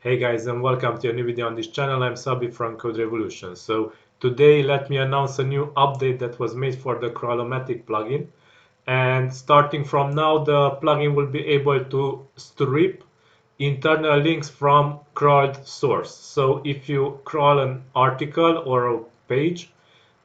Hey guys, and welcome to a new video on this channel. I'm Szabi from CodeRevolution. So today let me announce a new update that was made for the Crawlomatic plugin. And starting from now, the plugin will be able to strip internal links from crawled source. So if you crawl an article or a page,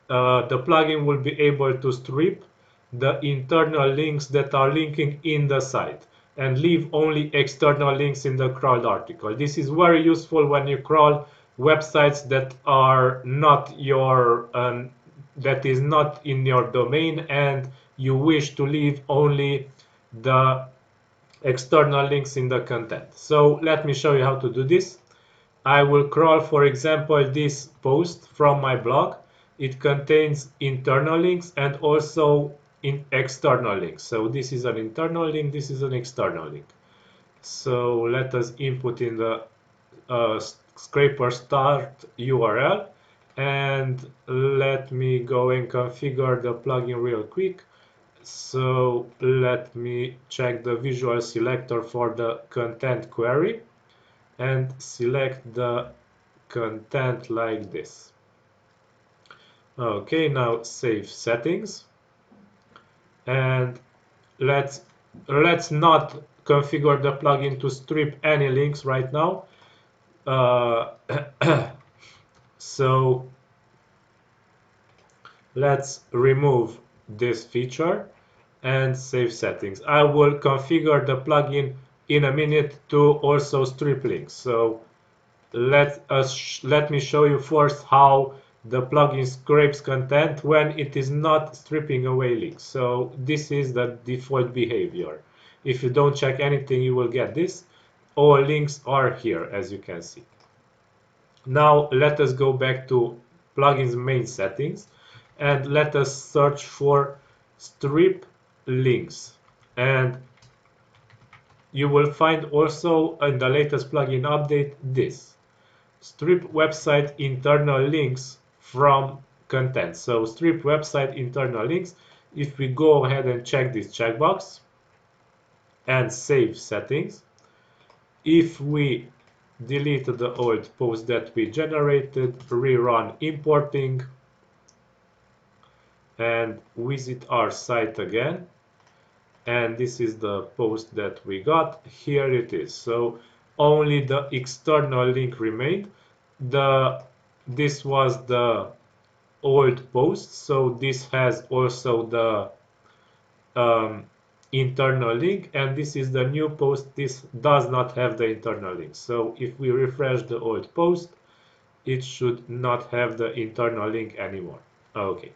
the plugin will be able to strip the internal links that are linking in the site and leave only external links in the crawled article. This is very useful when you crawl websites that are not your that is not in your domain and you wish to leave only the external links in the content. So let me show you how to do this. I will crawl, for example, this post from my blog. It contains internal links and also external links. So this is an internal link, this is an external link. So let us input in the scraper start URL, and let me go and configure the plugin real quick. So let me check the visual selector for the content query and select the content like this. Okay, now save settings, and let's not configure the plugin to strip any links right now. So let's remove this feature and save settings. I will configure the plugin in a minute to also strip links. So let me show you first how the plugin scrapes content when it is not stripping away links. So this is the default behavior. If you don't check anything, you will get this. All links are here, as you can see. Now let us go back to plugins main settings and let us search for strip links, and you will find also in the latest plugin update this strip website internal links from content. So strip website internal links. If we go ahead and check this checkbox and save settings, if we delete the old post that we generated, rerun importing, and visit our site again, and this is the post that we got, here it is. So only the external link remained. This was the old post, so this has also the internal link, and this is the new post. This does not have the internal link. So if we refresh the old post, it should not have the internal link anymore. Okay.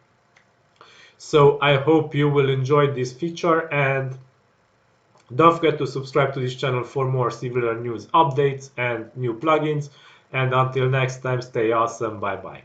So I hope you will enjoy this feature, and don't forget to subscribe to this channel for more similar news updates and new plugins. And until next time, stay awesome. Bye bye.